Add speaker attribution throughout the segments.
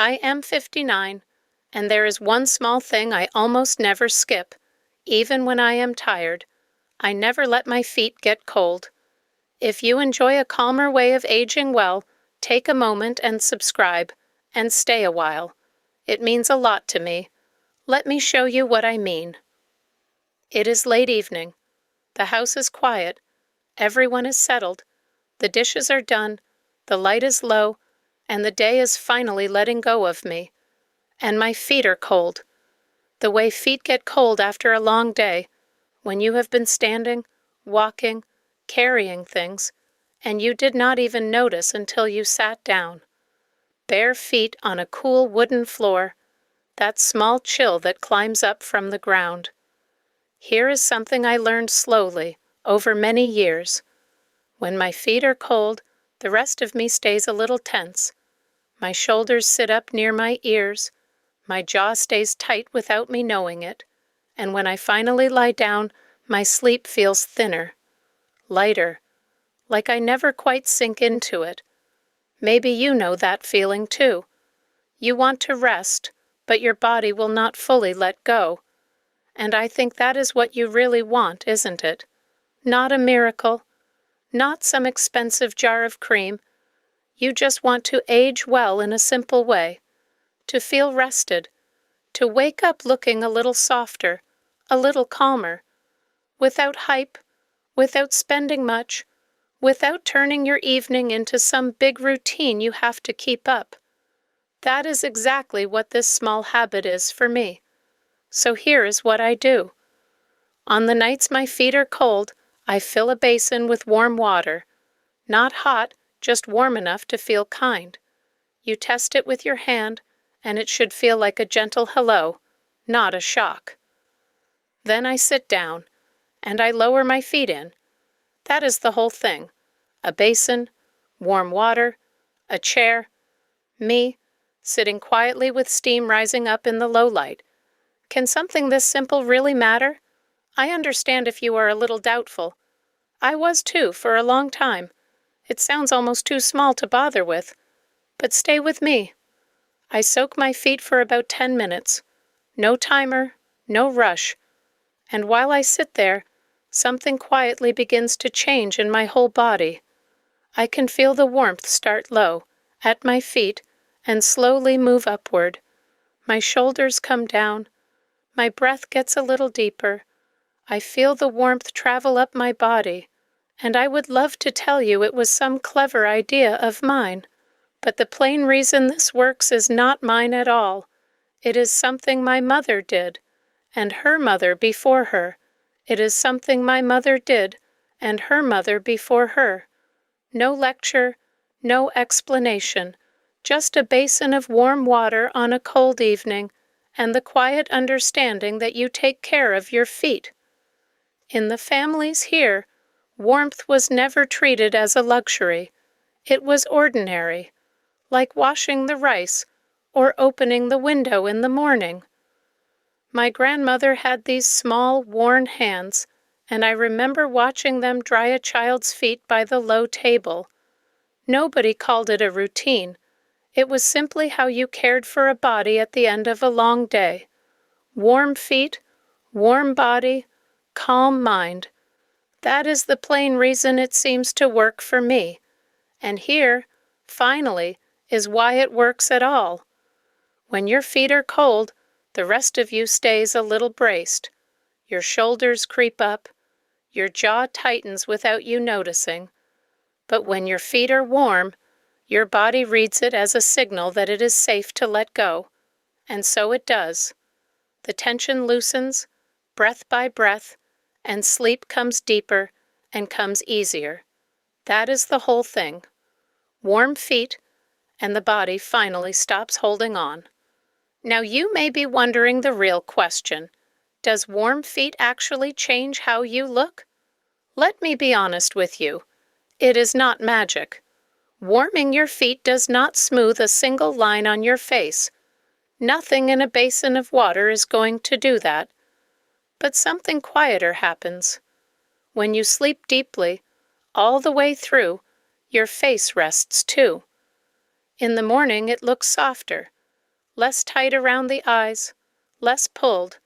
Speaker 1: I am 59, and there is one small thing I almost never skip, even when I am tired. I never let my feet get cold. If you enjoy a calmer way of aging well, take a moment and subscribe, and stay a while. It means a lot to me. Let me show you what I mean. It is late evening. The house is quiet. Everyone is settled. The dishes are done. The light is low, and the day is finally letting go of me. And my feet are cold. The way feet get cold after a long day, when you have been standing, walking, carrying things, and you did not even notice until you sat down. Bare feet on a cool wooden floor, that small chill that climbs up from the ground. Here is something I learned slowly, over many years. When my feet are cold, the rest of me stays a little tense. My shoulders sit up near my ears. My jaw stays tight without me knowing it. And when I finally lie down, my sleep feels thinner, lighter, like I never quite sink into it. Maybe you know that feeling too. You want to rest, but your body will not fully let go. And I think that is what you really want, isn't it? Not a miracle, not some expensive jar of cream. You just want to age well in a simple way, to feel rested, to wake up looking a little softer, a little calmer, without hype, without spending much, without turning your evening into some big routine you have to keep up. That is exactly what this small habit is for me. So here is what I do. On the nights my feet are cold, I fill a basin with warm water. Not hot, just warm enough to feel kind. You test it with your hand, and it should feel like a gentle hello, not a shock. Then I sit down, and I lower my feet in. That is the whole thing. A basin, warm water, a chair, me, sitting quietly with steam rising up in the low light. Can something this simple really matter? I understand if you are a little doubtful. I was too, for a long time. It sounds almost too small to bother with. But stay with me. I soak my feet for about 10 minutes. No timer, no rush. And while I sit there, something quietly begins to change in my whole body. I can feel the warmth start low, at my feet, and slowly move upward. My shoulders come down. My breath gets a little deeper. I feel the warmth travel up my body, and I would love to tell you it was some clever idea of mine. But the plain reason this works is not mine at all. It is something my mother did, and her mother before her. It is something my mother did, and her mother before her. No lecture, no explanation, just a basin of warm water on a cold evening, and the quiet understanding that you take care of your feet. In the families here, warmth was never treated as a luxury. It was ordinary, like washing the rice or opening the window in the morning. My grandmother had these small, worn hands, and I remember watching them dry a child's feet by the low table. Nobody called it a routine. It was simply how you cared for a body at the end of a long day. Warm feet, warm body, calm mind. That is the plain reason it seems to work for me. And here, finally, is why it works at all. When your feet are cold, the rest of you stays a little braced. Your shoulders creep up. Your jaw tightens without you noticing. But when your feet are warm, your body reads it as a signal that it is safe to let go. And so it does. The tension loosens, breath by breath, and sleep comes deeper and comes easier. That is the whole thing. Warm feet, and the body finally stops holding on. Now you may be wondering the real question. Does warm feet actually change how you look? Let me be honest with you. It is not magic. Warming your feet does not smooth a single line on your face. Nothing in a basin of water is going to do that. But something quieter happens. When you sleep deeply, all the way through, your face rests too. In the morning it looks softer. less tight around the eyes, less pulled.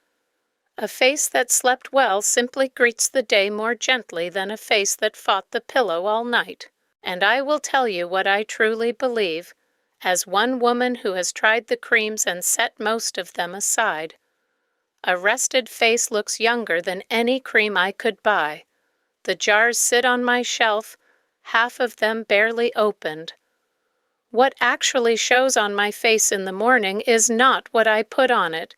Speaker 1: A face that slept well simply greets the day more gently than a face that fought the pillow all night. And I will tell you what I truly believe, as one woman who has tried the creams and set most of them aside. A rested face looks younger than any cream I could buy. The jars sit on my shelf, half of them barely opened. What actually shows on my face in the morning is not what I put on it.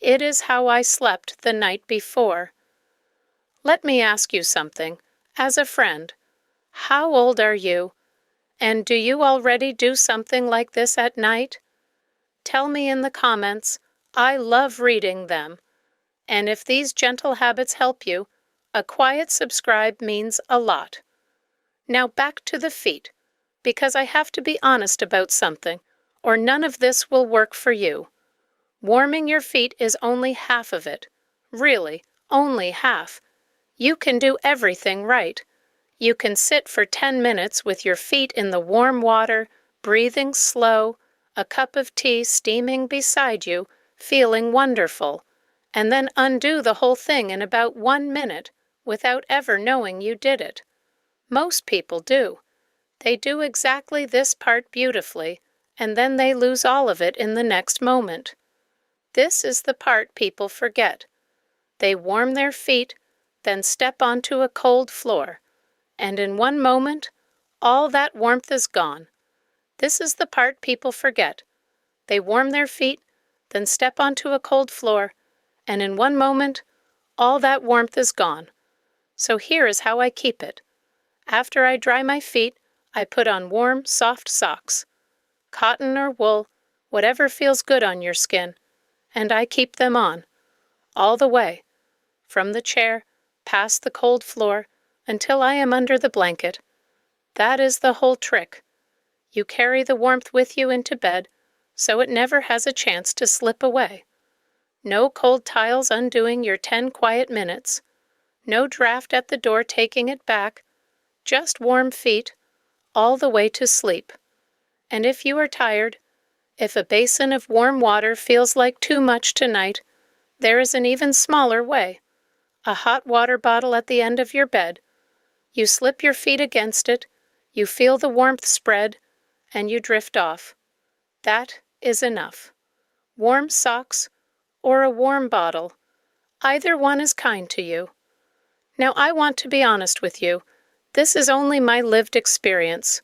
Speaker 1: It is how I slept the night before. Let me ask you something, as a friend. How old are you? And do you already do something like this at night? Tell me in the comments. I love reading them. And if these gentle habits help you, a quiet subscribe means a lot. Now back to the feet, because I have to be honest about something, or none of this will work for you. Warming your feet is only half of it. Really, only half. You can do everything right. You can sit for 10 minutes with your feet in the warm water, breathing slow, a cup of tea steaming beside you, feeling wonderful, and then undo the whole thing in about 1 minute without ever knowing you did it. Most people do. They do exactly this part beautifully, and then they lose all of it in the next moment. This is the part people forget. They warm their feet, then step onto a cold floor, and in 1 moment, all that warmth is gone. This is the part people forget. They warm their feet, then step onto a cold floor, and in 1 moment, all that warmth is gone. So here is how I keep it. After I dry my feet, I put on warm, soft socks. Cotton or wool, whatever feels good on your skin, and I keep them on, all the way, from the chair, past the cold floor, until I am under the blanket. That is the whole trick. You carry the warmth with you into bed, so it never has a chance to slip away. No cold tiles undoing your 10 quiet minutes. No draft at the door taking it back. Just warm feet, all the way to sleep. And if you are tired, if a basin of warm water feels like too much tonight, there is an even smaller way. A hot water bottle at the end of your bed. You slip your feet against it, you feel the warmth spread, and you drift off. That is enough. Warm socks or a warm bottle, either one is kind to you. Now I want to be honest with you. This is only my lived experience.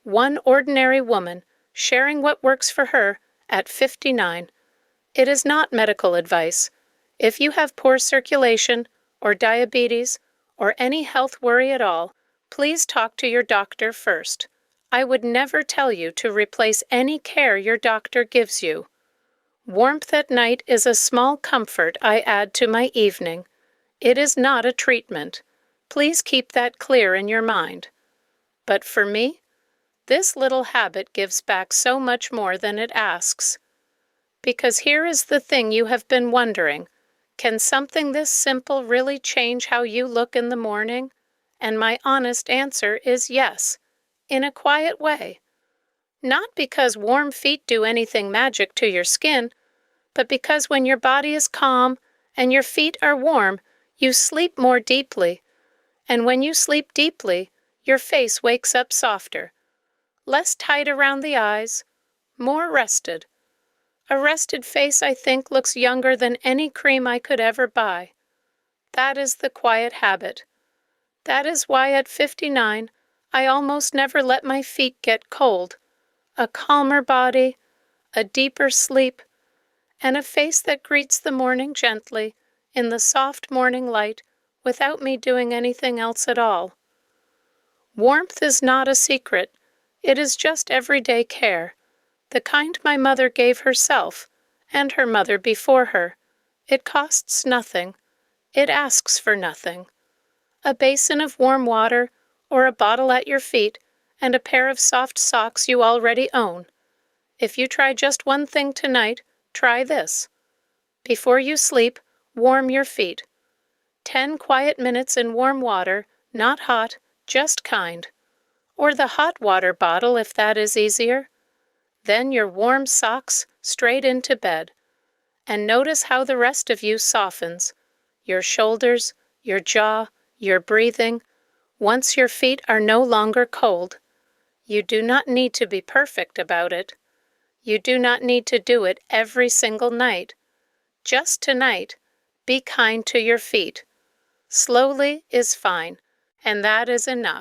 Speaker 1: One ordinary woman sharing what works for her at 59. It is not medical advice. If you have poor circulation or diabetes or any health worry at all, please talk to your doctor first. I would never tell you to replace any care your doctor gives you. Warmth at night is a small comfort I add to my evening. It is not a treatment. Please keep that clear in your mind. But for me, this little habit gives back so much more than it asks. Because here is the thing you have been wondering. Can something this simple really change how you look in the morning? And my honest answer is yes, in a quiet way. Not because warm feet do anything magic to your skin, but because when your body is calm and your feet are warm, you sleep more deeply. And when you sleep deeply, your face wakes up softer. Less tight around the eyes, more rested. A rested face, I think, looks younger than any cream I could ever buy. That is the quiet habit. That is why at 59, I almost never let my feet get cold. A calmer body, a deeper sleep, and a face that greets the morning gently in the soft morning light without me doing anything else at all. Warmth is not a secret. It is just everyday care, the kind my mother gave herself, and her mother before her. It costs nothing. It asks for nothing. A basin of warm water, or a bottle at your feet, and a pair of soft socks you already own. If you try just one thing tonight, try this. Before you sleep, warm your feet. 10 quiet minutes in warm water, not hot, just kind. Or the hot water bottle if that is easier. Then your warm socks straight into bed, and notice how the rest of you softens, your shoulders, your jaw, your breathing, once your feet are no longer cold. You do not need to be perfect about it. You do not need to do it every single night. Just tonight, be kind to your feet. Slowly is fine, and that is enough.